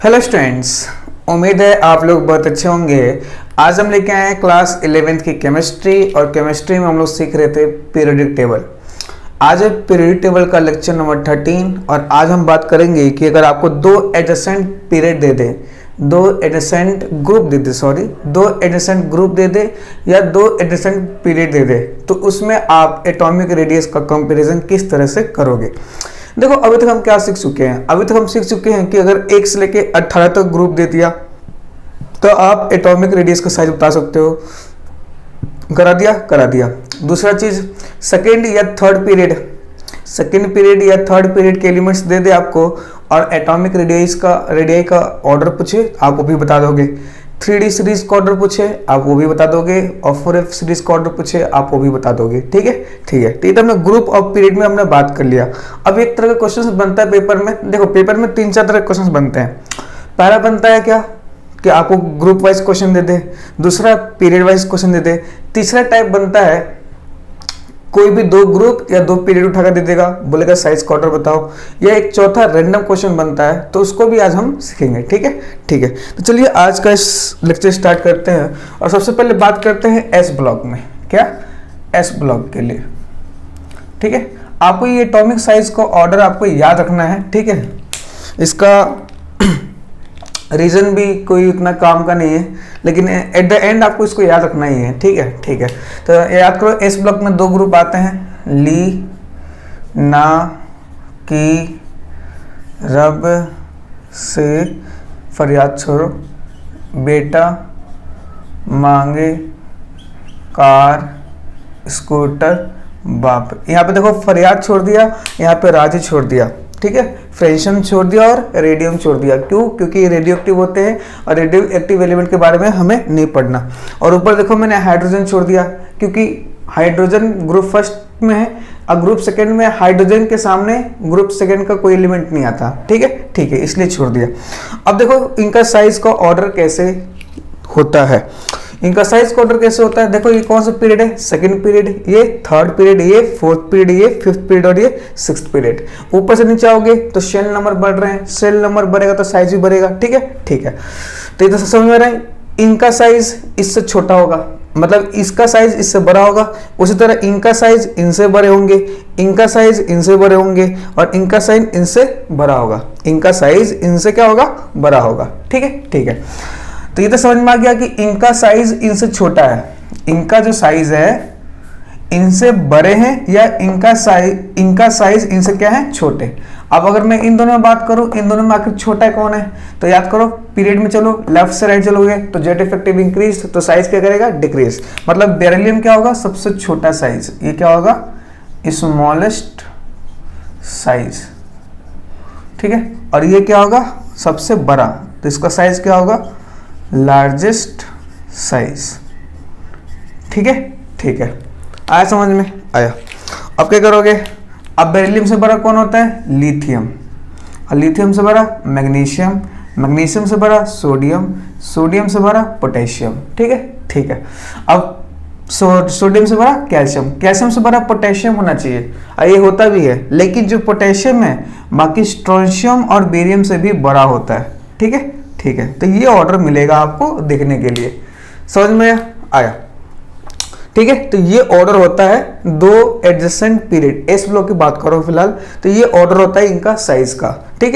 Hello students, उम्मीद है आप लोग बहुत अच्छे होंगे। आज हम लेके आए हैं क्लास 11th की केमिस्ट्री, और केमिस्ट्री में हम लोग सीख रहे थे पीरियोडिक टेबल। आज है पीरियोडिक टेबल का लेक्चर नंबर 13, और आज हम बात करेंगे कि अगर आपको दो एडजेसेंट पीरियड दे दे, दो एडजेसेंट ग्रुप दे दे या दो एडजेसेंट पीरियड दे दे, तो उसमें आप एटॉमिक रेडियस का कंपैरिजन किस तरह से करोगे। देखो, अभी तक हम क्या सीख चुके हैं? अभी तक हम सीख चुके हैं कि अगर 1 से लेके 18 तक ग्रुप दे दिया तो आप एटॉमिक रेडियस का साइज बता सकते हो। करा दिया। दूसरा चीज, सेकेंड पीरियड या थर्ड पीरियड के एलिमेंट्स दे दे आपको, और एटॉमिक रेडियस का ऑर्डर पूछे, आप वो भी बता दोगे। 3D सीरीज का ऑर्डर पूछे, आप वो भी बता दोगे, और 4F सीरीज का ऑर्डर पूछे, आप वो भी बता दोगे। ठीक है। तो ये तो हमने ग्रुप ऑफ पीरियड में हमने बात कर लिया। अब एक तरह का क्वेश्चन बनता है पेपर में। देखो, पेपर में 3-4 तरह के क्वेश्चन बनते हैं। पहला बनता है क्या कि आपको ग्रुप वाइज क्वेश्चन दे दे, दूसरा पीरियड वाइज क्वेश्चन दे दे, तीसरा टाइप बनता है कोई भी दो ग्रुप या दो पीरियड उठाकर दे देगा, बोलेगा साइज का ऑर्डर बताओ, या एक चौथा रैंडम क्वेश्चन बनता है, तो उसको भी आज हम सीखेंगे। ठीक है। तो चलिए आज का इस लेक्चर स्टार्ट करते हैं, और सबसे पहले बात करते हैं एस ब्लॉक में। क्या? एस ब्लॉक के लिए। ठीक है, आपको ये एटॉमिक साइज का ऑर्डर आपको याद रखना है। ठीक है, इसका रीजन भी कोई उतना काम का नहीं है, लेकिन एट द एंड आपको इसको याद रखना ही है। ठीक है। तो याद करो, एस ब्लॉक में दो ग्रुप आते हैं, ली, ना, की, रब, से, फरियाद छोड़ो, बेटा, मांगे, कार, स्कूटर, बाप। यहाँ पे देखो फरियाद छोड़ दिया, यहाँ पे राजी छोड़ दिया। ठीक है, फ्रेंशन छोड़ दिया और रेडियम छोड़ दिया। क्यों? क्योंकि रेडियो एक्टिव होते हैं, और रेडियो एक्टिव एलिमेंट के बारे में हमें नहीं पढ़ना। और ऊपर देखो मैंने हाइड्रोजन छोड़ दिया, क्योंकि हाइड्रोजन ग्रुप फर्स्ट में है, और ग्रुप सेकंड में हाइड्रोजन के सामने ग्रुप सेकंड का कोई एलिमेंट नहीं आता। ठीक है, इसलिए छोड़ दिया। अब देखो इनका साइज का ऑर्डर कैसे होता है। देखो, ये कौन सा पीरियड है? सेकंड पीरियड, ये थर्ड पीरियड, ये फोर्थ पीरियड, ये फिफ्थ पीरियड, और ये सिक्स्थ पीरियड। ऊपर से नीचे आओगे तो सेल नंबर बढ़ रहे हैं, सेल नंबर बढ़ेगा तो साइज भी बढ़ेगा। ठीक है। तो ये तो समझ में आ रहा है, इनका साइज इससे छोटा होगा, मतलब इसका साइज इससे बड़ा होगा। उसी तरह इनका साइज इनसे बड़े होंगे, इनका साइज इनसे बड़े होंगे, और इनका साइज इनसे बड़ा होगा। इनका साइज इनसे क्या होगा? बड़ा होगा। ठीक है। तो ये तो समझ में आ गया कि इनका साइज इनसे छोटा है, इनका जो साइज है इनसे बड़े हैं, या इनका साइज इनसे क्या है? छोटे। अब अगर मैं इन दोनों में बात करूं, इन दोनों में आखिर छोटा कौन है? तो याद करो, पीरियड में चलो, लेफ्ट से राइट चलोगे तो जेट इफेक्टिव इंक्रीज, तो साइज क्या करेगा? डिक्रीज। मतलब बेरिलियम क्या होगा? सबसे छोटा साइज। ये क्या होगा? Smallest size. ठीक है, और ये क्या होगा? सबसे बड़ा, तो इसका साइज क्या होगा? Largest size. ठीक है। आया समझ में? आया। अब क्या करोगे? अब बेरिलियम से बड़ा कौन होता है? लिथियम। और लिथियम से बड़ा मैग्नीशियम, मैग्नीशियम से बड़ा सोडियम, सोडियम से बड़ा पोटेशियम। ठीक है। अब सोडियम से बड़ा कैल्शियम, कैल्शियम से बड़ा पोटेशियम होना चाहिए, और ये होता भी है, लेकिन जो पोटेशियम है बाकी स्ट्रोंशियम और बेरियम से भी बड़ा होता है। ठीक है। तो ये ऑर्डर मिलेगा आपको देखने के लिए। समझ में आया? ठीक है। तो ये ऑर्डर होता है दो एडजेसेंट पीरियड, एस ब्लॉक की बात करो फिलहाल, तो ये ऑर्डर होता है इनका साइज का। ठीक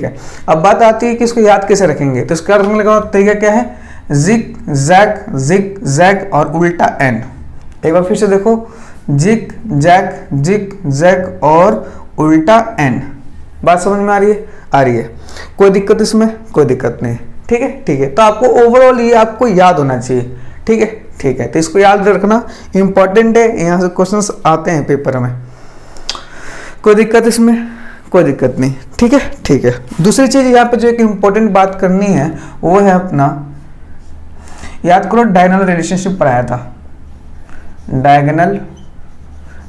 है। अब बात आती है कि इसको याद कैसे रखेंगे। तो इसका रखने का तरीका क्या है? जिग जैग और उल्टा एन। एक बार फिर से देखो, जिग जैग और उल्टा एन। बात समझ में आ रही है? कोई दिक्कत इसमें? कोई दिक्कत नहीं। ठीक है। तो आपको ओवरऑल ये आपको याद होना चाहिए। ठीक है। तो इसको याद रखना इंपॉर्टेंट है, यहाँ से क्वेश्चंस आते हैं पेपर में। कोई दिक्कत इसमें? कोई दिक्कत नहीं। ठीक है। दूसरी चीज यहाँ पे जो एक इंपॉर्टेंट बात करनी है वो है अपना, याद करो डायगोनल रिलेशनशिप पढ़ाया था। डायगोनल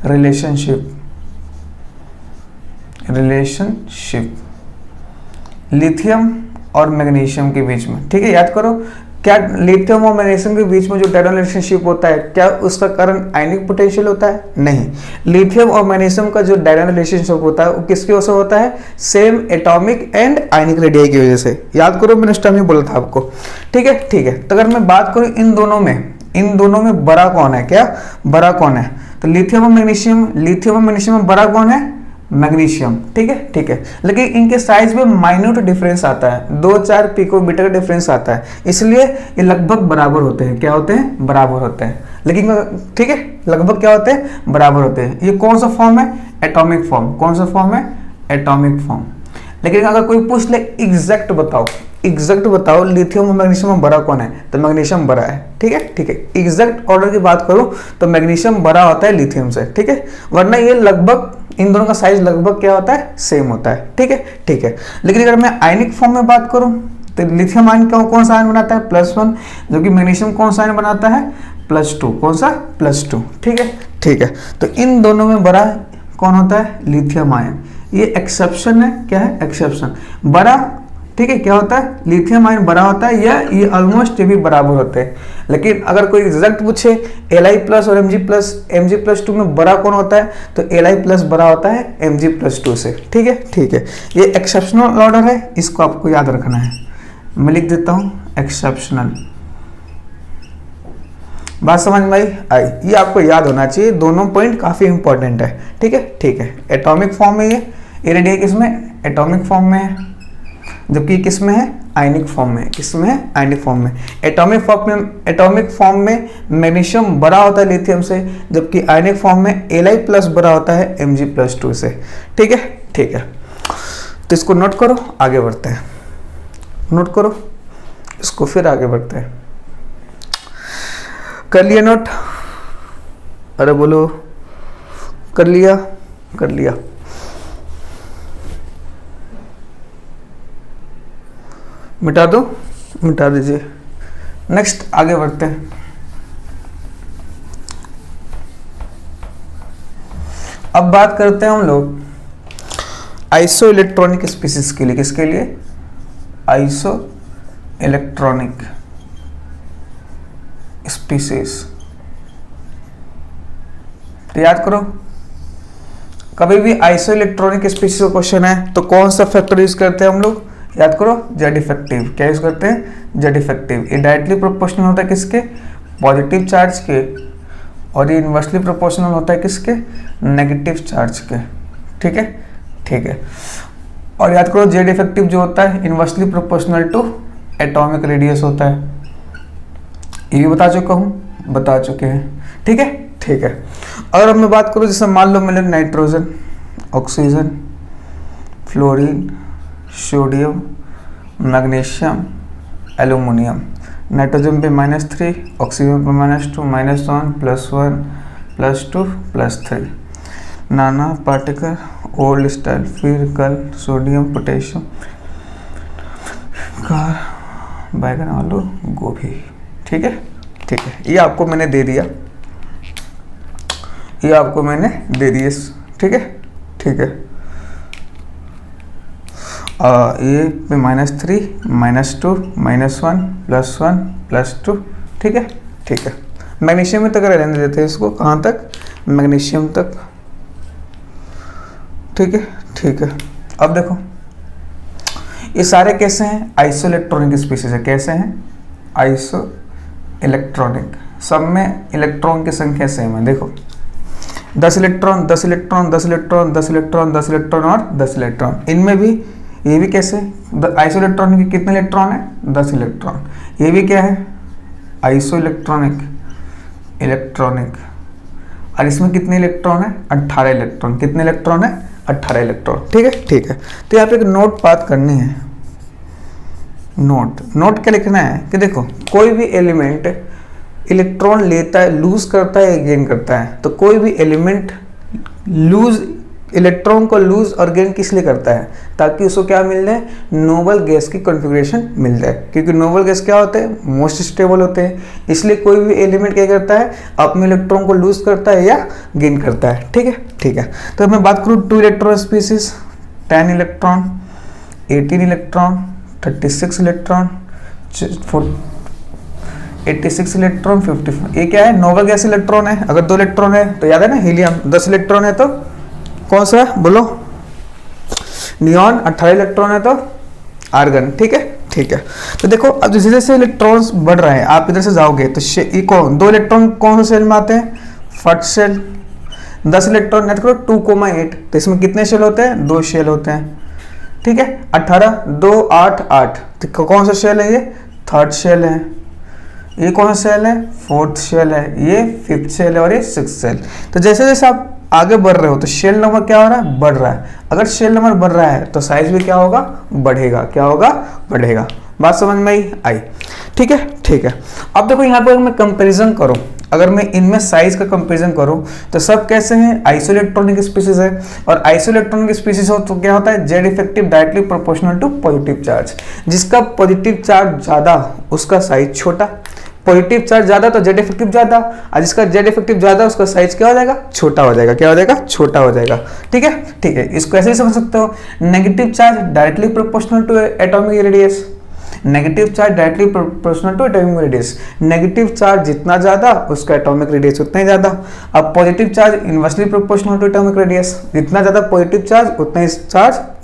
रिलेशनशिप लिथियम और मैग्नीशियम के बीच में। ठीक है, याद करो, क्या लिथियम और मैग्नीशियम के बीच में जो डायगोनल रिलेशनशिप होता है, क्या उसका कारण आयनिक पोटेंशियल होता है? नहीं। लिथियम और मैग्नीशियम का जो डायगोनल रिलेशनशिप होता है वो किसकी वजह से होता है? Same atomic and ionic radii की वजह से। याद करो, मैंने उस टाइम ही बोला था आपको। ठीक है, ठीक है। तो अगर मैं बात करूं इन दोनों में बड़ा कौन है? क्या बड़ा कौन है? तो लिथियम और मैग्नीशियम में बड़ा कौन है? मैग्नीशियम। ठीक है, ठीक है। लेकिन इनके साइज में माइन्यूट डिफरेंस आता है, 2-4 पिकोमीटर का डिफरेंस आता है, इसलिए ये लगभग बराबर होते हैं। क्या होते हैं? बराबर होते हैं। लेकिन ठीक है, लगभग क्या होते हैं? बराबर होते हैं। ये कौन सा फॉर्म है? Atomic form. कौन सा फॉर्म है? Atomic form. लेकिन अगर कोई पूछ ले एग्जैक्ट बताओ लिथियम और मैग्नीशियम में बड़ा कौन है, तो मैग्नीशियम बड़ा है। ठीक है, ठीक है। एग्जैक्ट ऑर्डर की बात करूं तो मैग्नीशियम बड़ा होता है लिथियम से। ठीक है, वरना ये लगभग इन दोनों का साइज लगभग क्या होता है? सेम होता है। ठीक है, ठीक है। लेकिन अगर मैं आयनिक फॉर्म में बात करूं तो लिथियम आयन कौन सा आयन बनाता है? +1, जबकि मैग्नीशियम कौन सा आयन बनाता है? +2। कौन सा? +2। ठीक है, ठीक है। तो इन दोनों में बड़ा कौन होता है? Lithium ion. ये एक्सेप्शन है। क्या है? एक्सेप्शन। बड़ा, ठीक है, क्या होता है? लिथियम आयन बड़ा होता है, या ये ऑलमोस्ट ये भी बराबर होते हैं। लेकिन अगर कोई एग्जैक्ट पूछे Li+ और Mg+2 में बड़ा कौन होता है, तो Li+ बड़ा होता है Mg+2 से। ठीक है, ठीक है। ये एक्सेप्शनल ऑर्डर है, इसको आपको याद रखना है। मैं लिख देता हूं एक्सेप्शनल। बात समझ में आई? ये आपको याद होना चाहिए, दोनों पॉइंट काफी इंपॉर्टेंट है। ठीक है, ठीक है। एटॉमिक फॉर्म में ये रेडियस किसमें? एटॉमिक फॉर्म में है, जबकि किसमें है? आयनिक फॉर्म में। किसमें है? आयनिक फॉर्म में। एटॉमिक फॉर्म में मैग्नीशियम बड़ा होता है लिथियम से, जबकि आयनिक फॉर्म में Li+ बड़ा होता है Mg+2 से। ठीक है, ठीक है। तो इसको नोट करो, आगे बढ़ते हैं। नोट करो इसको, फिर आगे बढ़ते हैं। कर लिया नोट? अरे बोलो, कर लिया? कर लिया। मिटा दो, मिटा दीजिए। नेक्स्ट आगे बढ़ते हैं। अब बात करते हैं हम लोग आइसो इलेक्ट्रॉनिक स्पीसीज के लिए। किसके लिए? Iso electronic species. तो याद करो, कभी भी आइसो इलेक्ट्रॉनिक स्पीसीज का क्वेश्चन है तो कौन सा फैक्टर यूज करते हैं हम लोग? याद करो, जेड इफेक्टिव। क्या यूज करते हैं? Z effective. ये डायरेक्टली प्रोपोर्शनल होता है किसके? पॉजिटिव चार्ज के, और ये इनवर्सली प्रोपोर्शनल होता है किसके? नेगेटिव चार्ज के। ठीक है, ठीक है। और याद करो, जेड इफेक्टिव जो होता है inversely proportional to atomic radius होता है। ये भी बता चुके हैं। ठीक है, ठीक है। अगर अब मैं बात करूँ, जैसे मान लो मिले nitrogen, oxygen, fluorine, sodium, magnesium, aluminium. Nitrogen पे -3, ऑक्सीजन पे -2, -1, +1, +2, +3। नाना पार्टिकल, ओल्ड स्टाइल, फिर कल, सोडियम, पोटेशियम, कार, बैगन, आलू, गोभी। ठीक है, ठीक है। ये आपको मैंने दे दिया, ये आपको मैंने दे दिए। ठीक है, ठीक है। ये पे -3, -2, -1, +1, +2। ठीक है, ठीक है। मैग्नीशियम में तक रहने देते हैं इसको। कहाँ तक? मैग्नीशियम तक। ठीक है, ठीक है। अब देखो, ये सारे कैसे हैं? आइसो इलेक्ट्रॉनिक स्पीसीज है। कैसे हैं? Iso electronic. सब में इलेक्ट्रॉन की संख्या सेम है। देखो, 10 electron, 10 electron, 10 electron, 10 electron, 10 electron और 10 इलेक्ट्रॉन। इनमें भी ये भी कैसे? आइसो इलेक्ट्रॉनिक के कितने इलेक्ट्रॉन है? 10 इलेक्ट्रॉन। ये भी क्या है? Iso electronic. और इसमें कितने इलेक्ट्रॉन है? 18 इलेक्ट्रॉन। कितने इलेक्ट्रॉन है? 18 इलेक्ट्रॉन। ठीक है, ठीक है। तो यहाँ पे एक नोट बात करनी है। नोट क्या लिखना है कि देखो, कोई भी एलिमेंट इलेक्ट्रॉन लेता है, लूज करता है या गेन करता है, तो कोई भी एलिमेंट इलेक्ट्रॉन को लूज और गेन किस लिए करता है? ताकि उसको क्या मिल जाए? नोबल गैस की कॉन्फ़िगरेशन मिल जाए। क्योंकि नोबल गैस क्या होते हैं? मोस्ट स्टेबल होते हैं। इसलिए कोई भी एलिमेंट क्या करता है? अपने इलेक्ट्रॉन को लूज करता है या गेन करता है। ठीक है, ठीक है। तो मैं बात करूँ 2 electron species, 10 electron, 18 electron, 36 electron, 86 electron 54। ये क्या है, नोबल गैस इलेक्ट्रॉन है। अगर 2 इलेक्ट्रॉन है तो याद है ना हीलियम, 10 इलेक्ट्रॉन है तो कौन सा है बोलो, नियॉन। 18 इलेक्ट्रॉन है तो आर्गन। ठीक है, ठीक है। तो देखो अब जैसे जैसे इलेक्ट्रॉन्स बढ़ रहे हैं, आप इधर से जाओगे तो ये कौन, 2 इलेक्ट्रॉन कौन से शेल में आते हैं, फर्स्ट शेल। 10 इलेक्ट्रॉन नेट करो 2,8, तो इसमें कितने शेल होते हैं, 2 शेल होते हैं। ठीक है, 18 2 8 8, तो कौन सा शेल है, ये थर्ड शेल है। ये कौन सा शेल है, फोर्थ शेल है। ये फिफ्थ शेल है और ये सिक्स्थ शेल। तो जैसे जैसे आप आगे बढ़ रहे हो तो शेल नंबर क्या हो रहा है, बढ़ रहा है। अगर शेल नंबर बढ़ रहा है तो साइज भी क्या होगा, बढ़ेगा। क्या होगा, बढ़ेगा। बात समझ में आई। ठीक है, ठीक है। अब देखो यहाँ पर मैं कंपैरिजन करूँ, अगर मैं इनमें साइज का कंपैरिजन करूं तो सब कैसे हैं, आइसोइलेक्ट्रॉनिक स्पीसीज है। और आइसोइलेक्ट्रॉनिक स्पीसीज हो तो क्या होता है, Z effective directly proportional to positive charge. जिसका पॉजिटिव चार्ज ज्यादा उसका साइज छोटा, पॉजिटिव चार्ज ज्यादा तो जेड इफेक्टिव ज्यादा, और जिसका जेड इफेक्टिव ज्यादा उसका साइज क्या हो जाएगा, छोटा हो जाएगा। क्या हो जाएगा, छोटा हो जाएगा। ठीक है, ठीक है। इसको ऐसे ही समझ सकते हो, negative charge directly proportional to atomic radius, negative charge directly proportional to atomic radius. Negative charge जितना ज्यादा उसका एटॉमिक रेडियस उतना ही ज्यादा। अब positive charge inversely proportional to atomic radius, जितना ज्यादा पॉजिटिव चार्ज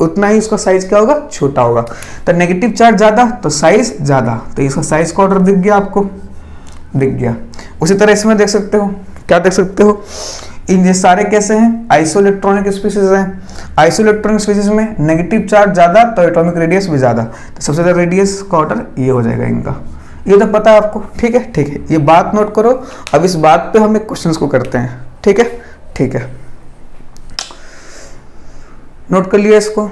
उतना ही उसका साइज क्या होगा, छोटा होगा। तो नेगेटिव चार्ज ज्यादा तो साइज ज्यादा, तो इसका साइज का ऑर्डर दिख गया आपको, दिख गया। उसी तरह इसमें देख सकते हो, क्या देख सकते हो, इन ये सारे कैसे हैं, आइसोइलेक्ट्रॉनिक स्पीसीज हैं। आइसोइलेक्ट्रॉनिक स्पीसीज में नेगेटिव चार्ज ज्यादा तो एटॉमिक रेडियस भी ज्यादा, तो सबसे ज्यादा रेडियस का ऑर्डर ये हो जाएगा इनका। ये तो पता है आपको। ठीक है, ठीक है। ये बात नोट करो। अब इस बात पे हम एक क्वेश्चंस को करते हैं। ठीक है, ठीक है। नोट कर लिया इसको,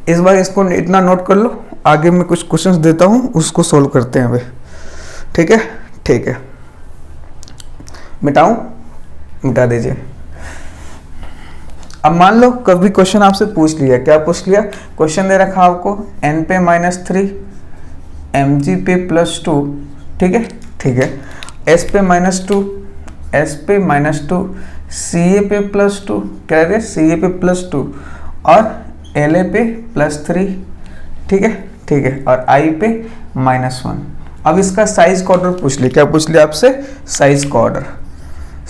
इस बार इसको इतना नोट कर लो, आगे मैं कुछ क्वेश्चंस देता हूं उसको सोल्व करते हैं अभी। ठीक है, ठीक है। मिटाऊं, मिटा दीजिए। अब मान लो कभी क्वेश्चन आपसे पूछ लिया, क्या पूछ लिया, क्वेश्चन दे रखा आपको n पे -3 mg पे +2। ठीक है, ठीक है। s पे -2 s पे -2 ca पे +2, क्या है ca पे +2 और la पे +3। ठीक है, ठीक है। और i पे -1। अब इसका साइज का ऑर्डर पूछ लिया, क्या पूछ लिया आपसे, साइज का order,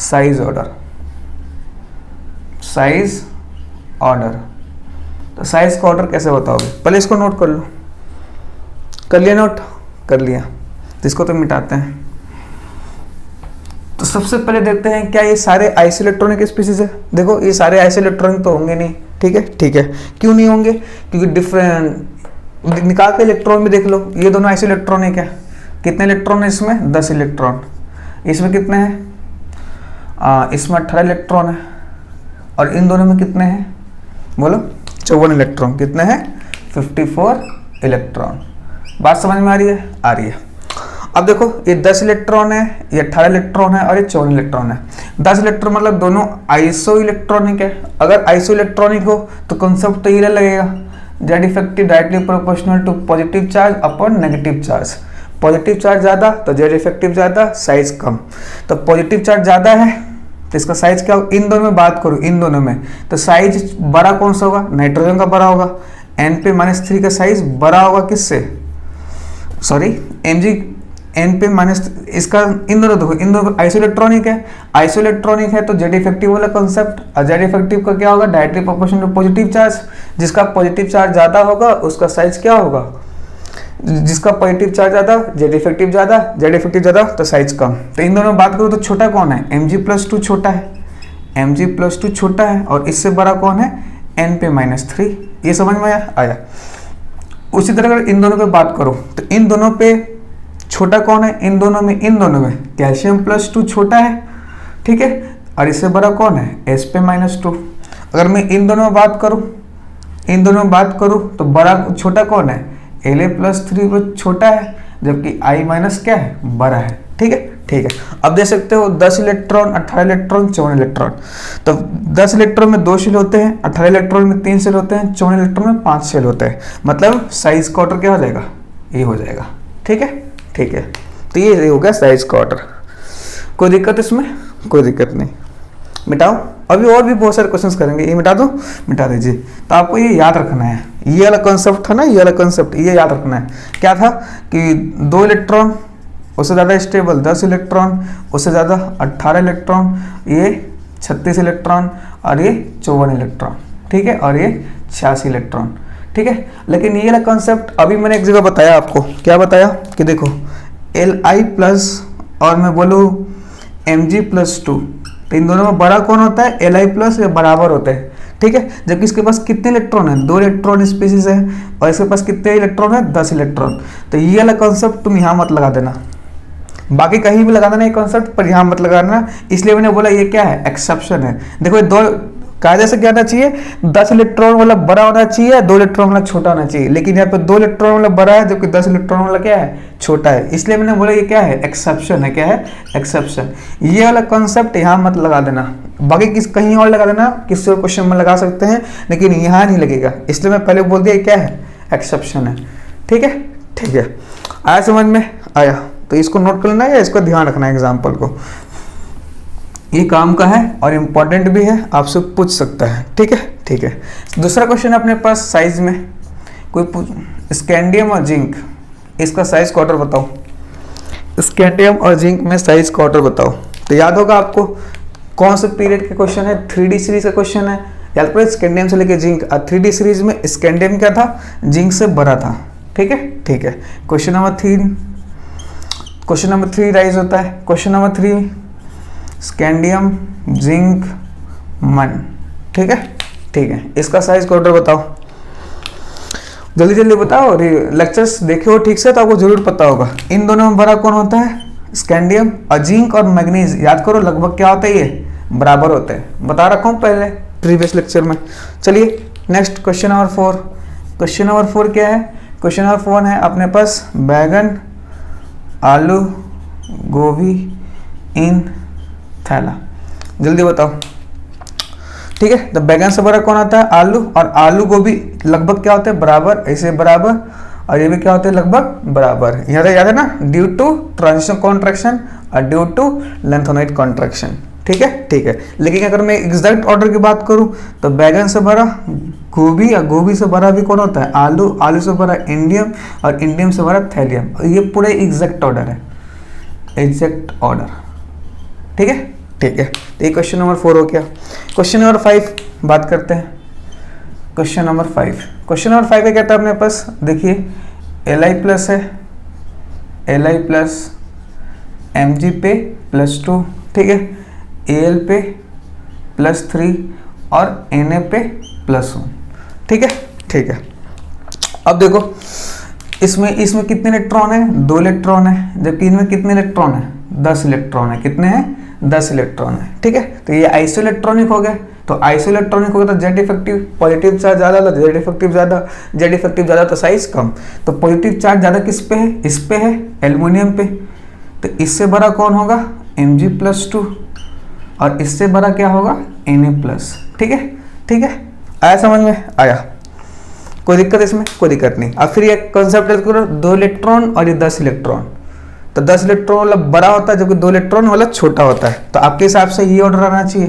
size order, size order. तो साइज का ऑर्डर कैसे बताओगे, पहले इसको नोट कर लो। कर लिया, नोट कर लिया, तो इसको तो मिटाते हैं। तो सबसे पहले देखते हैं क्या ये सारे आइसोइलेक्ट्रॉनिक स्पीसीज है। देखो ये सारे आइसोइलेक्ट्रॉनिक तो होंगे नहीं। ठीक है, ठीक है। क्यों नहीं होंगे, क्योंकि डिफरेंट निकाल के इलेक्ट्रॉन भी देख लो, ये दोनों आइसोइलेक्ट्रॉनिक है। कितने इलेक्ट्रॉन है इसमें, 10 इलेक्ट्रॉन। इसमें कितने हैं, इसमें 18 इलेक्ट्रॉन है। और इन दोनों में कितने हैं, बोलो 54 इलेक्ट्रॉन। कितने हैं, 54 इलेक्ट्रॉन। बात समझ में आ रही है, आ रही है। अब देखो ये 10 इलेक्ट्रॉन है, ये 18 इलेक्ट्रॉन है और ये 54 इलेक्ट्रॉन है। 10 इलेक्ट्रॉन मतलब दोनों आइसो इलेक्ट्रॉनिक है। अगर आइसो इलेक्ट्रॉनिक हो तो कॉन्सेप्ट तो ये लगेगा, Z effective directly proportional to positive charge upon negative charge. Positive charge ज्यादा तो जेड इफेक्टिव ज्यादा, साइज कम। तो पॉजिटिव चार्ज ज्यादा है तो इसका साइज क्या होगा, इन दोनों में बात करूं, इन दोनों में तो साइज बड़ा कौन सा होगा, नाइट्रोजन का बड़ा होगा। n पे -3 का साइज बड़ा होगा किससे, सॉरी mg n पे इसका, इन दोनों देखो, इन दोनों आइसोइलेक्ट्रॉनिक है। आइसोइलेक्ट्रॉनिक है तो जेड इफेक्टिव वाला कॉन्सेप्ट, और जेड इफेक्टिव का क्या होगा, directly proportional to positive charge. जिसका पॉजिटिव चार्ज ज्यादा होगा उसका साइज क्या होगा, जिसका पॉजिटिव चार्ज ज्यादा, जेड इफेक्टिव ज्यादा, जेड इफेक्टिव ज्यादा तो साइज कम। तो इन दोनों में बात करूँ तो छोटा कौन है, mg+2 छोटा है, mg+2 छोटा है। और इससे बड़ा कौन है, n पे -3। ये समझ में आया। उसी तरह अगर इन दोनों पे बात करो तो इन दोनों पे छोटा कौन है, इन दोनों में कैल्शियम +2 छोटा है। ठीक है, और इससे बड़ा कौन है, s पे -2। अगर मैं इन दोनों में बात करूं तो बड़ा छोटा कौन है, La+3 वो छोटा है, जबकि I- क्या है, बड़ा है। ठीक है, ठीक है। अब देख सकते हो 10 इलेक्ट्रॉन, 18 इलेक्ट्रॉन, 54 इलेक्ट्रॉन। तो 10 इलेक्ट्रॉन में 2 शेल होते हैं, 18 इलेक्ट्रॉन में 3 शेल होते हैं, 54 इलेक्ट्रॉन में 5 शेल होते हैं। मतलब साइज का ऑर्डर क्या हो जाएगा, ये हो जाएगा। ठीक है, ठीक है। तो ये हो गया साइज का ऑर्डर। कोई दिक्कत इसमें, कोई दिक्कत नहीं। मिटाओ, अभी और भी बहुत सारे क्वेश्चंस करेंगे। ये मिटा दो, मिटा दीजिए। तो आपको ये याद रखना है, ये वाला कॉन्सेप्ट था ना, ये वाला कॉन्सेप्ट ये याद रखना है। क्या था कि 2 इलेक्ट्रॉन उससे ज़्यादा स्टेबल 10 इलेक्ट्रॉन, उससे ज़्यादा 18 इलेक्ट्रॉन, ये 36 इलेक्ट्रॉन और ये 54 इलेक्ट्रॉन, ठीक है, और ये 86 इलेक्ट्रॉन, ठीक है। लेकिन ये वाला कॉन्सेप्ट अभी मैंने एक जगह बताया आपको, क्या बताया कि देखो Li प्लस और मैं बोलूँ Mg+2, तो इन दोनों में बड़ा कौन होता है, Li प्लस, ये बराबर होते हैं, ठीक है। जबकि इसके पास कितने इलेक्ट्रॉन है, 2 इलेक्ट्रॉन स्पीसीज है, और इसके पास कितने इलेक्ट्रॉन है, 10 इलेक्ट्रॉन। तो ये वाला कॉन्सेप्ट तुम यहाँ मत लगा देना, बाकी कहीं भी लगा देना ये कॉन्सेप्ट, पर यहाँ मत लगाना, इसलिए मैंने बोला ये क्या है, एक्सेप्शन है। देखो दो कायदे से क्या होना चाहिए, 10 इलेक्ट्रॉन वाला बड़ा होना चाहिए, 2 इलेक्ट्रॉन वाला छोटा होना चाहिए, लेकिन यहाँ पे 2 इलेक्ट्रॉन वाला बड़ा है जबकि 10 इलेक्ट्रॉन वाला क्या है, छोटा है, इसलिए मैंने बोला ये क्या है, एक्सेप्शन है। क्या है, एक्सेप्शन। ये वाला कॉन्सेप्ट यहाँ मत लगा देना, बाकी कहीं और लगा देना, किसी और क्वेश्चन में लगा सकते हैं, लेकिन यहाँ नहीं लगेगा, इसलिए मैं पहले बोल दिया क्या है, एक्सेप्शन है, ठीक है। ठीक है, आया समझ में, आया, तो इसको नोट कर लेना है या इसको ध्यान रखना है, एग्जाम्पल को, ये काम का है और इम्पॉर्टेंट भी है, आपसे पूछ सकता है, ठीक है। ठीक है, दूसरा क्वेश्चन अपने पास साइज में कोई स्कैंडियम और जिंक, इसका साइज का ऑर्डर बताओ, स्कैंडियम और जिंक में साइज का ऑर्डर बताओ। तो याद होगा आपको कौन से पीरियड का क्वेश्चन है, 3D सीरीज का क्वेश्चन है, याद करो स्कैंडियम से लेके जिंक, 3D सीरीज में स्कैंडियम क्या था, जिंक से बड़ा था, ठीक है। ठीक है, क्वेश्चन नंबर 3 राइज होता है, क्वेश्चन नंबर 3 स्कैंडियम जिंक मन, ठीक है। ठीक है, इसका साइज का ऑर्डर बताओ, जल्दी जल्दी बताओ, लेक्चर्स देखे हो ठीक से तो आपको जरूर पता होगा। इन दोनों में बड़ा कौन होता है, स्कैंडियम, और जिंक और मैग्नीज याद करो लगभग क्या होता है, ये बराबर होते हैं, बता रखा हूँ पहले प्रीवियस लेक्चर में। चलिए next question number 4, question number 4 क्या है, क्वेश्चन नंबर 4 है अपने पास बैगन, आलू, गोभी इन थैला, जल्दी बताओ, ठीक है। तो बैगन से बड़ा कौन आता है, आलू, और आलू गोभी लगभग क्या होते हैं, बराबर, ऐसे बराबर, और ये भी क्या होते हैं, लगभग बराबर। याद है ना, ड्यू टू ट्रांजिशन कॉन्ट्रैक्शन और ड्यू टू लेंथोनाइट कॉन्ट्रैक्शन, ठीक है। ठीक है, लेकिन अगर मैं एग्जैक्ट ऑर्डर की बात करूं तो बैगन से बड़ा गोभी, और गोभी से बड़ा भी कौन होता है, आलू, आलू से बड़ा इंडियम, और इंडियम से बड़ा थैलियम, और ये पूरे एग्जैक्ट ऑर्डर है, एग्जैक्ट ऑर्डर, ठीक है। ठीक है, तो ये क्वेश्चन नंबर 4 हो गया। क्वेश्चन नंबर 5 बात करते हैं, क्वेश्चन नंबर 5, क्वेश्चन नंबर 5 क्या कहता है अपने पास, देखिए Li प्लस है, Li प्लस Mg पे +2, ठीक है, Al पे +3 और Na पे +1, ठीक है। ठीक है, अब देखो इसमें कितने इलेक्ट्रॉन है, 2 इलेक्ट्रॉन है, जबकि इनमें कितने इलेक्ट्रॉन है, 10 इलेक्ट्रॉन है, कितने हैं, 10 इलेक्ट्रॉन है, ठीक है। तो ये आइसो इलेक्ट्रॉनिक हो गया, तो आइसो इलेक्ट्रॉनिक हो गया तो जेड इफेक्टिव, पॉजिटिव चार्ज ज़्यादा, जेड इफेक्टिव ज़्यादा, जेड इफेक्टिव ज़्यादा तो साइज कम, तो पॉजिटिव चार्ज ज़्यादा किस पे है, इस पे है, एल्युमिनियम पे, तो इससे बड़ा कौन होगा, Mg+2, और इससे बड़ा क्या होगा, Na+, ठीक है। ठीक है, आया समझ में, आया, कोई दिक्कत इसमें, कोई दिक्कत नहीं। अब फिर ये कॉन्सेप्ट करो, 2 इलेक्ट्रॉन और ये 10 इलेक्ट्रॉन, तो 10 इलेक्ट्रॉन वाला बड़ा होता है जबकि 2 इलेक्ट्रॉन वाला छोटा होता है, तो आपके हिसाब से ये ऑर्डर आना चाहिए,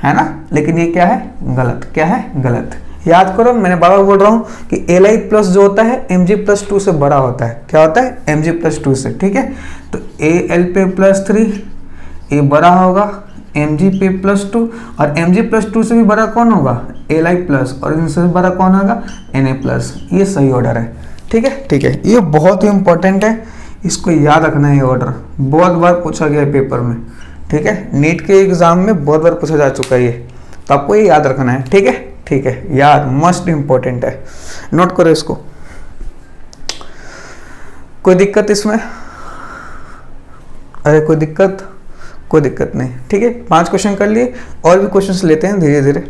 है ना, लेकिन ये क्या है, गलत, क्या है, गलत। याद करो मैंने बार बार बोल रहा हूँ कि Li प्लस जो होता है Mg+2 से बड़ा होता है, क्या होता है, Mg+2 से, ठीक है। तो Al पे +3 ये बड़ा होगा Mg पे +2, और Mg+2 से भी बड़ा कौन होगा, Li प्लस, और इनसे भी बड़ा कौन होगा, Na+, ये सही ऑर्डर है, ठीक है। ठीक है, ये बहुत ही इंपॉर्टेंट है, इसको याद रखना है, ये ऑर्डर बहुत बार पूछा गया है पेपर में, ठीक है, नीट के एग्जाम में बहुत बार पूछा जा चुका है ये, तो आपको ये याद रखना है, ठीक है। ठीक है, याद मस्ट इंपॉर्टेंट है, नोट करो इसको। कोई दिक्कत इसमें, अरे कोई दिक्कत नहीं, ठीक है। 5 क्वेश्चन कर लिए, और भी क्वेश्चंस लेते हैं धीरे धीरे,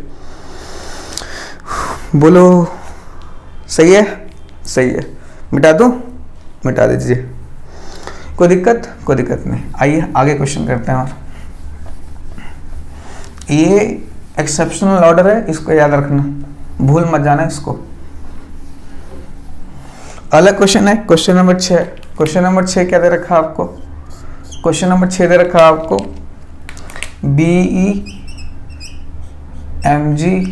बोलो सही है, सही है, मिटा दूं, मिटा दीजिए, कोई दिक्कत नहीं। आइए आगे क्वेश्चन करते हैं, और ये एक्सेप्शनल ऑर्डर है, इसको याद रखना, भूल मत जाना इसको। अलग क्वेश्चन है, क्वेश्चन नंबर 6, क्वेश्चन नंबर 6 क्या दे रखा है आपको, क्वेश्चन नंबर 6 दे रखा है आपको Be Mg,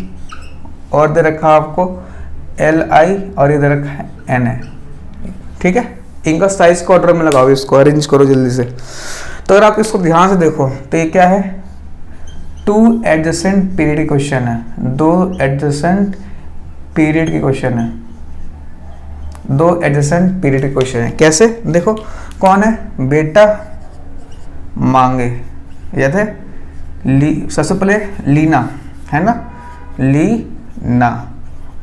और दे रखा है आपको Li, और ये दे रखा है Na, ठीक है। इनका साइज को ऑर्डर में लगाओ, इसको अरेंज करो जल्दी से। तो अगर आप इसको ध्यान से देखो तो ये क्या है, 2 एडजेसेंट पीरियड की क्वेश्चन है, 2 एडजेसेंट पीरियड की क्वेश्चन है, 2 एडजेसेंट पीरियड की क्वेश्चन है। कैसे देखो, कौन है, बेटा मांगे, याद है, सबसे पहले लीना है ना, लीना,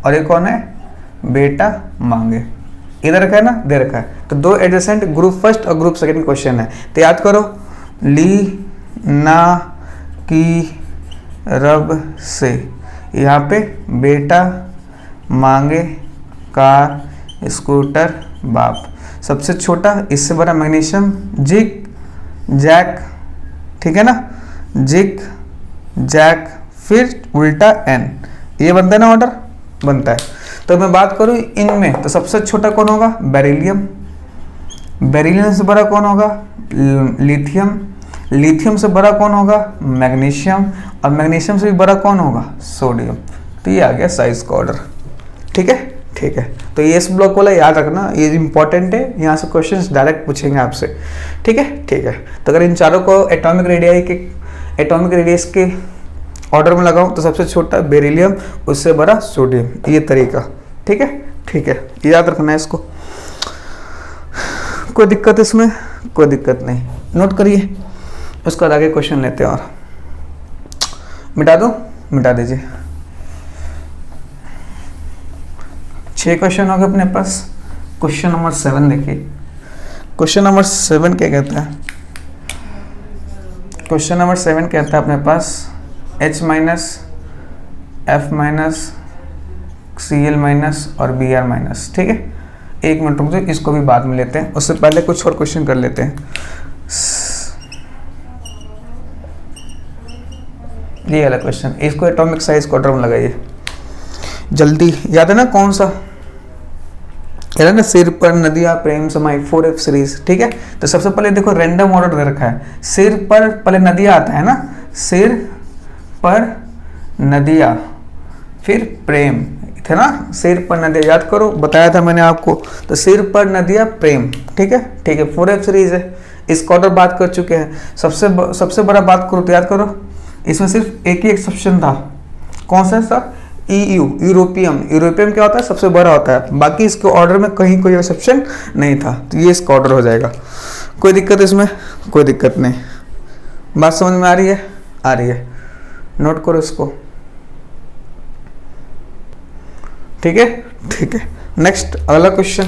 और ये कौन है, बेटा मांगे, इधर रखा है ना, दे रखा है। तो 2 एडजेसेंट ग्रुप फर्स्ट और ग्रुप सेकंड क्वेश्चन है। तो याद करो, लीना की रब से, यहाँ पे बेटा मांगे कार स्कूटर बाप, सबसे छोटा इससे बड़ा मैग्नीशियम जिग जैक, ठीक है ना, जिग जैक, फिर उल्टा एन, ये बनता है ना, ऑर्डर बनता है। तो मैं बात करूं इनमें तो सबसे छोटा कौन होगा, बेरिलियम, बेरिलियम से बड़ा कौन होगा, लिथियम, लिथियम से बड़ा कौन होगा, मैग्नीशियम, और मैग्नीशियम से भी बड़ा कौन होगा, सोडियम। तो ये आ गया साइज का ऑर्डर, ठीक है, ठीक है। तो ये इस ब्लॉक वाला याद रखना, ये इंपॉर्टेंट है, यहाँ से क्वेश्चंस डायरेक्ट पूछेंगे आपसे, ठीक है, ठीक है। तो अगर इन चारों को एटॉमिक रेडियस के ऑर्डर में लगाऊं तो सबसे छोटा बेरिलियम, उससे बड़ा सोडियम, ये तरीका, ठीक है, ठीक है, याद रखना है इसको। कोई दिक्कत इसमें, कोई दिक्कत नहीं, नोट करिए। उसके बाद आगे क्वेश्चन लेते हैं, और मिटा दो, मिटा दीजिए। 6 क्वेश्चन हो गए अपने पास। क्वेश्चन नंबर 7 देखिए, क्वेश्चन नंबर 7 क्या कहता है, क्वेश्चन नंबर 7 कहता है अपने पास H minus, F minus, Cl minus और Br माइनस, ठीक है। 1 मिनट रुक जाओ, इसको भी बाद में लेते हैं, उससे पहले कुछ और क्वेश्चन कर लेते हैं। ये वाला क्वेश्चन, इसको एटॉमिक साइज क्वार्टर में लगाइए जल्दी। याद है ना कौन सा, याद है ना, सिर पर नदियाँ प्रेम समाई, 4F सीरीज, ठीक है। तो सबसे पहले देखो रैंडम ऑर्डर दे रखा है, सिर पर पहले नदियाँ आता है ना, सिर पर नदियाँ, फिर प्रेम थे ना, सिर पर नदियाँ, याद करो बताया था मैंने आपको। तो सिर पर नदियाँ प्रेम, ठीक है, ठीक है, 4F सीरीज है। इस ऑर्डर बात कर चुके हैं। सबसे बड़ा बात करो तो याद करो, इसमें सिर्फ एक ही एक्सेप्शन था, कौन सा सर, EU, यूरोपियम। यूरोपियम क्या होता है, सबसे बड़ा होता है, बाकी इसके ऑर्डर में कहीं कोई एक्सेप्शन नहीं था, तो ये इसका ऑर्डर हो जाएगा। कोई दिक्कत इसमें, कोई दिक्कत नहीं, बात समझ में आ रही है, आ रही है, नोट करो इसको, ठीक है, ठीक है। नेक्स्ट अगला question,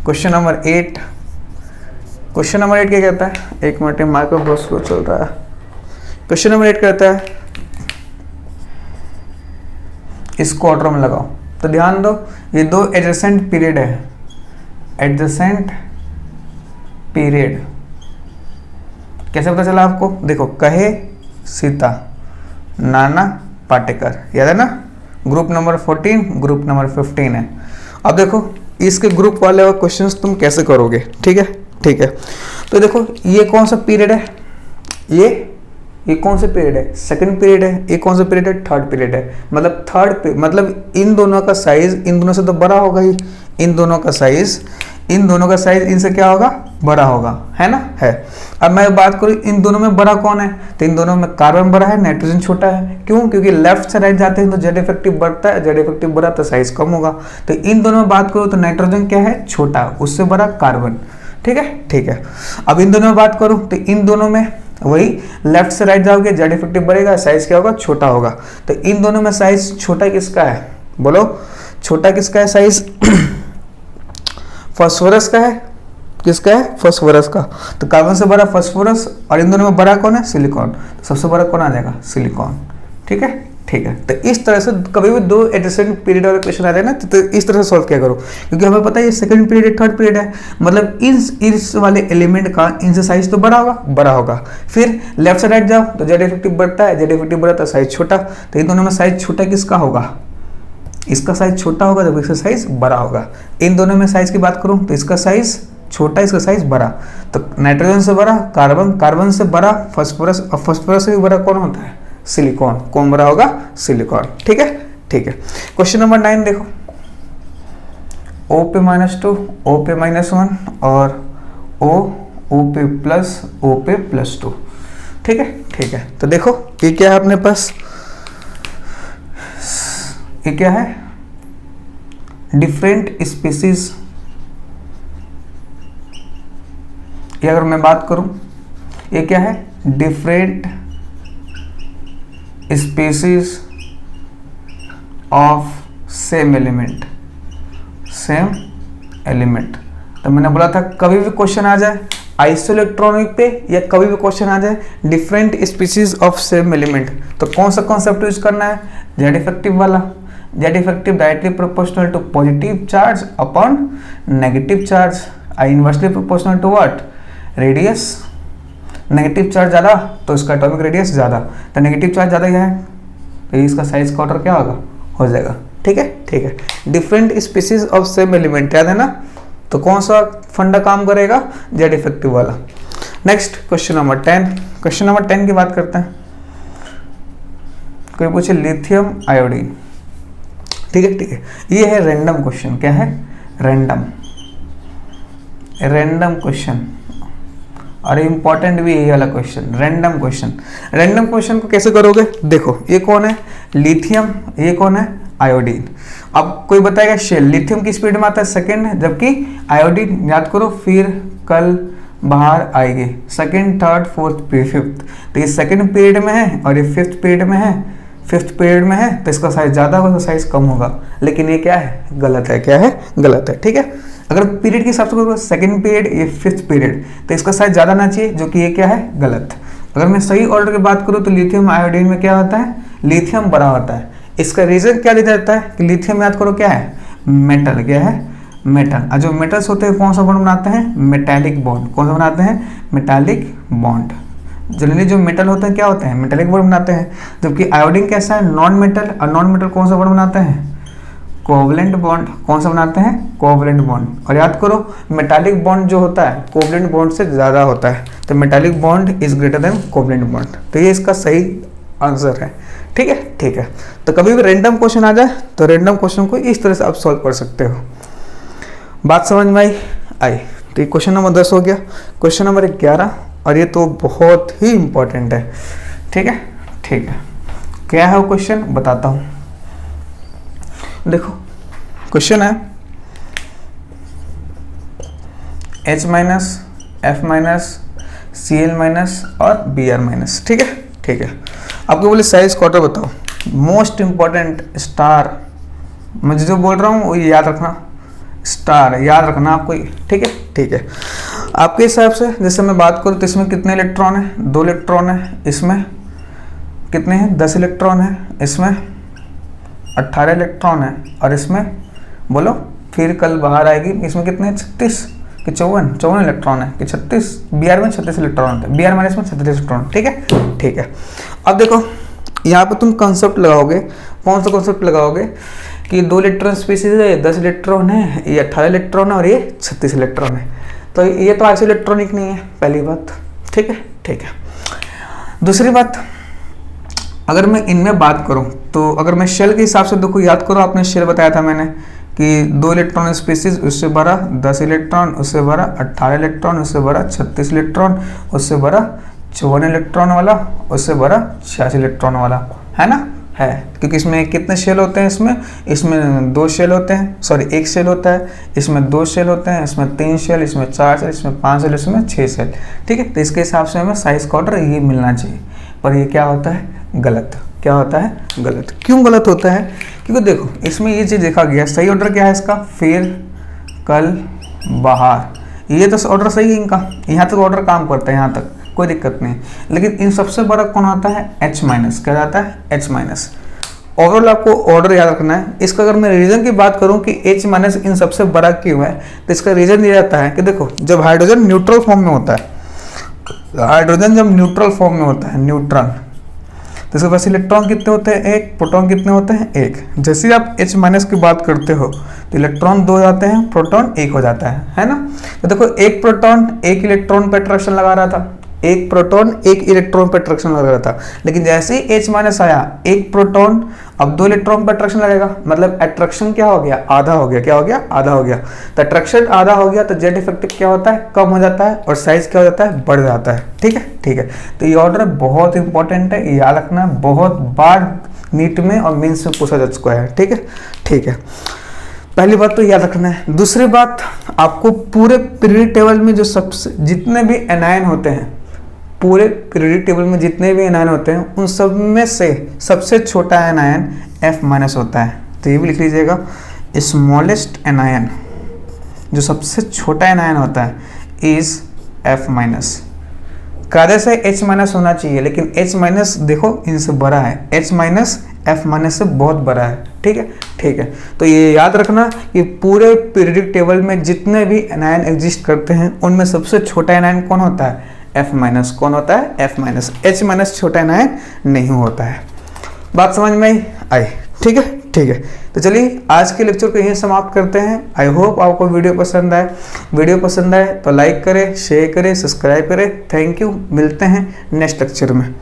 question number 8। Question number 8 क्या कहता है, एक मिनट, माइक्रो बहुत स्लो चल रहा है। क्वेश्चन नंबर 8 कहता है, इसको ऑर्डर में लगाओ। तो ध्यान दो, ये 2 एडजेसेंट पीरियड है, एडजेसेंट पीरियड, कैसे पता चला आपको, देखो, कहे सीता, नाना पाटेकर, याद है ना, ग्रुप नंबर 14, ग्रुप नंबर 15 है। अब देखो इसके ग्रुप वाले क्वेश्चंस तुम कैसे करोगे, ठीक है, ठीक है। तो देखो ये कौन सा पीरियड है, ये कौन सा पीरियड है, सेकंड पीरियड है, ये कौन सा पीरियड है, थर्ड पीरियड है। मतलब इन दोनों का साइज इन दोनों से तो बड़ा होगा ही, इन दोनों का साइज इनसे क्या होगा, बड़ा होगा, है ना, है। अब मैं बात करूँ इन दोनों में बड़ा कौन है, तो इन दोनों में कार्बन बड़ा है, नाइट्रोजन छोटा है। क्यों, क्योंकि लेफ्ट से राइट जाते हैं तो जेड इफेक्टिव बढ़ता है, जेड इफेक्टिव बढ़ा तो साइज कम होगा। तो इन दोनों में बात करूँ तो नाइट्रोजन क्या है, छोटा, उससे बड़ा कार्बन, ठीक है, ठीक है। अब इन दोनों में बात करूँ तो इन दोनों में वही लेफ्ट से राइट जाओगे, जेड इफेक्टिव बढ़ेगा, साइज क्या होगा, छोटा होगा। तो इन दोनों में साइज छोटा किसका है, बोलो, छोटा किसका है साइज, फास्फोरस का है, किसका है, फास्फोरस का। तो कार्बन से बड़ा फास्फोरस, और इन दोनों में बड़ा कौन है, सिलिकॉन। तो सबसे बड़ा कौन आ जाएगा, सिलिकॉन, ठीक है, ठीक है। तो इस तरह से कभी भी 2 एडजेसेंट पीरियड वाला क्वेश्चन आ जाए ना, तो इस तरह से सॉल्व किया करो, क्योंकि हमें पता है ये सेकंड पीरियड है, थर्ड पीरियड है, मतलब इस वाले एलिमेंट का इनसे साइज तो बड़ा होगा, बड़ा होगा। फिर लेफ्ट से राइट जाओ तो जेड इफेक्टिव बढ़ता है, जेड इफेक्टिव बढ़ता है, साइज छोटा। तो इन दोनों में साइज छोटा किसका होगा, इसका साइज छोटा होगा, जब इसका साइज बड़ा होगा। इन दोनों में साइज की बात करूं तो इसका साइज छोटा, इसका साइज बड़ा। तो नाइट्रोजन से बड़ा कार्बन, कार्बन से बड़ा फास्फोरस, और फास्फोरस से भी बड़ा कौन होता है, सिलिकॉन। कौन बड़ा होगा, सिलिकॉन, ठीक है, ठीक है। क्वेश्चन नंबर 9 देखो, O पे -2, O पे -1 और O पे प्लस, O पे +2। ठीक है, ठीक है। तो देखो ये क्या है अपने पास, ये क्या है, डिफरेंट स्पीसीज। ये अगर मैं बात करूं, ये क्या है, different species of same element, same element. तो मैंने बोला था कभी भी क्वेश्चन आ जाए आइसोइलेक्ट्रॉनिक पे या कभी भी क्वेश्चन आ जाए different species of same element, तो कौन सा कॉन्सेप्ट यूज करना है, जेड इफेक्टिव वाला। Z effective directly proportional to positive charge upon negative charge, I inversely proportional to what, radius. Negative charge ज़्यादा तो इसका एटॉमिक रेडियस ज़्यादा, तो नेगेटिव चार्ज ज़्यादा क्या है तो इसका साइज का ऑर्डर क्या होगा, हो जाएगा। ठीक है, ठीक है। Different species of same element, याद है ना। तो कौन सा फंडा काम करेगा, जेड इफेक्टिव वाला। Next question number 10। Question number 10 की बात करते हैं। कोई पूछे लिथियम आयोडीन, ठीक है, ठीक है। ये है रैंडम क्वेश्चन, क्या है, रैंडम, रैंडम क्वेश्चन। और इंपॉर्टेंट भी यही वाला question, random question. Random question को कैसे करोगे, देखो ये कौन है, लिथियम, ये कौन है, आयोडीन। अब कोई बताएगा शेल, लिथियम की स्पीड में आता है सेकंड, जबकि आयोडीन याद करो फिर कल बाहर आएगी, सेकंड, थर्ड, फोर्थ, फिफ्थ। तो ये सेकंड पीरियड में है और ये फिफ्थ पीरियड में है, फिफ्थ पीरियड में है, तो इसका साइज ज़्यादा होगा, साइज कम होगा। लेकिन ये क्या है, गलत है, क्या है, गलत है। ठीक है, अगर पीरियड के हिसाब से करोगे सेकंड पीरियड, ये फिफ्थ पीरियड, तो इसका साइज ज़्यादा ना चाहिए, जो कि ये क्या है, गलत। अगर मैं सही ऑर्डर की बात करूँ तो लिथियम आयोडीन में क्या होता है, लिथियम बड़ा होता है। इसका रीजन क्या दिया जाता है कि लिथियम याद करो क्या है, मेटल, क्या है, मेटल। और जो मेटल्स होते हैं कौन सा बॉन्ड बनाते हैं, मेटालिक बॉन्ड। कौन सा बनाते हैं, मेटालिक बॉन्ड। जनरली जो मेटल होते हैं क्या होते हैं, मेटालिक बॉन्ड बनाते हैं, जबकि आयोडीन कैसा है, नॉन मेटल। और नॉन मेटल कौन सा बॉन्ड बनाते हैं, कोवलेंट बॉन्ड। कौन सा बनाते हैं, कोवलेंट बॉन्ड। और याद करो मेटालिक बॉन्ड जो होता है कोवलेंट बॉन्ड से ज़्यादा होता है, तो metallic bond is greater than covalent bond. तो ये इसका सही आंसर है। ठीक है, ठीक है। तो कभी भी रैंडम क्वेश्चन आ जाए तो रैंडम क्वेश्चन को इस तरह से आप सॉल्व कर सकते हो। बात समझ में आई। तो ये क्वेश्चन नंबर 10 हो गया। क्वेश्चन नंबर 11, और ये तो बहुत ही इंपॉर्टेंट है। ठीक है, ठीक है। क्या है वो क्वेश्चन, बताता हूँ। देखो क्वेश्चन है H minus, F minus, Cl minus और Br माइनस। ठीक है, ठीक है। आपको बोले साइज क्वार्टर बताओ। मोस्ट इंपॉर्टेंट स्टार, मुझे जो बोल रहा हूँ वो याद रखना, स्टार याद रखना आपको। ठीक है, ठीक है। आपके हिसाब से जैसे मैं बात करूँ तो इसमें कितने इलेक्ट्रॉन है, 2 इलेक्ट्रॉन है। इसमें कितने हैं, 10 इलेक्ट्रॉन है। इसमें 18 इलेक्ट्रॉन है। और इसमें बोलो फिर कल बाहर आएगी, इसमें कितने हैं, 36 कि 54 इलेक्ट्रॉन है कि 36। Br में 36 इलेक्ट्रॉन होते हैं, Br माइनस में 36 इलेक्ट्रॉन। ठीक है, ठीक है। अब देखो यहाँ पे तुम कंसेप्ट लगाओगे, कौन सा कंसेप्ट लगाओगे कि 2 इलेक्ट्रॉन स्पीसीज है, 10 इलेक्ट्रॉन है, ये 18 इलेक्ट्रॉन है और ये 36 इलेक्ट्रॉन है। तो ये तो आइसो इलेक्ट्रॉनिक नहीं है, पहली बात। ठीक है, ठीक है। दूसरी बात, अगर मैं इनमें बात करूं तो अगर मैं शेल के हिसाब से देखो, याद करो आपने शेल बताया था मैंने कि 2 इलेक्ट्रॉन स्पीसीज, उससे बड़ा 10 इलेक्ट्रॉन, उससे बड़ा 18 इलेक्ट्रॉन, उससे बड़ा 36 इलेक्ट्रॉन, उससे बड़ा 54 इलेक्ट्रॉन वाला, उससे बड़ा 86 इलेक्ट्रॉन वाला, है ना, है। क्योंकि इसमें कितने शेल होते हैं, इसमें 2 शेल होते हैं, सॉरी 1 शेल होता है, इसमें 2 शेल होते हैं, इसमें 3 शेल, इसमें 4 शेल, इसमें 5 शेल, इसमें 6 शेल। ठीक है, तो इसके हिसाब से हमें साइज का ऑर्डर ये मिलना चाहिए। पर ये क्या होता है, गलत। क्या होता है, गलत। क्यों गलत होता है, क्योंकि देखो इसमें ये चीज़ देखा गया, सही ऑर्डर क्या है इसका, फिर कल बाहर। ये तो ऑर्डर सही है इनका, यहाँ तक ऑर्डर काम करता है, यहाँ तक कोई दिक्कत नहीं। लेकिन इन सबसे बड़ा कौन आता है, H माइनस। क्या आता है, H माइनस। ओवरऑल आपको ऑर्डर याद रखना है। इसका अगर मैं रीजन की बात करूं कि H माइनस इन सबसे बड़ा क्यों है, तो इसका रीजन ये रहता है कि देखो जब हाइड्रोजन न्यूट्रल फॉर्म में होता है, हाइड्रोजन जब न्यूट्रल फॉर्म में होता है, न्यूट्रल, तो इसके पास इलेक्ट्रॉन कितने होते हैं, 1। प्रोटॉन कितने होते हैं, 1। जैसे ही आप H माइनस की बात करते हो तो इलेक्ट्रॉन 2 हो जाते हैं, प्रोटॉन 1 हो जाता है ना। तो देखो एक प्रोटॉन 1 इलेक्ट्रॉन पर अट्रैक्शन लगा रहा था, एक प्रोटॉन एक इलेक्ट्रॉन पर अट्रैक्शन लग रहा था, लेकिन जैसे ही H माइनस आया एक प्रोटॉन अब 2 इलेक्ट्रॉन पर अट्रैक्शन लगेगा, मतलब अट्रैक्शन क्या हो गया, आधा हो गया। क्या हो गया, आधा हो गया। तो अट्रैक्शन आधा हो गया तो जेड इफेक्टिव क्या होता है, कम हो जाता है और साइज क्या हो जाता है, बढ़ जाता है। ठीक है, ठीक है। तो ये ऑर्डर बहुत इंपॉर्टेंट है, याद रखना, बहुत बार नीट में और मेंस में पूछा जा चुका है। ठीक है, ठीक है। पहली बात तो याद रखना है। दूसरी बात, आपको पूरे पीरियड टेबल में जो सबसे जितने भी एनायन होते हैं, पूरे पीरियड टेबल में जितने भी एनायन होते हैं उन सब में से सबसे छोटा एनायन F माइनस होता है। तो ये भी लिख लीजिएगा, स्मॉलेस्ट एनायन, जो सबसे छोटा एनायन होता है, इज F माइनस। कायदे से H माइनस होना चाहिए, लेकिन H माइनस देखो इनसे बड़ा है, H माइनस F माइनस से बहुत बड़ा है। ठीक है, ठीक है। तो ये याद रखना कि पूरे पीरियडिक टेबल में जितने भी एनायन एग्जिस्ट करते हैं उनमें सबसे छोटा एनायन कौन होता है, F माइनस। कौन होता है, F माइनस। H माइनस छोटा एनायन नहीं होता है। बात समझ में आई? ठीक है, ठीक है। तो चलिए आज के लेक्चर को यहीं समाप्त करते हैं। आई होप आपको वीडियो पसंद आए। वीडियो पसंद आए तो लाइक करें, शेयर करें, सब्सक्राइब करें। Thank you. मिलते हैं नेक्स्ट लेक्चर में।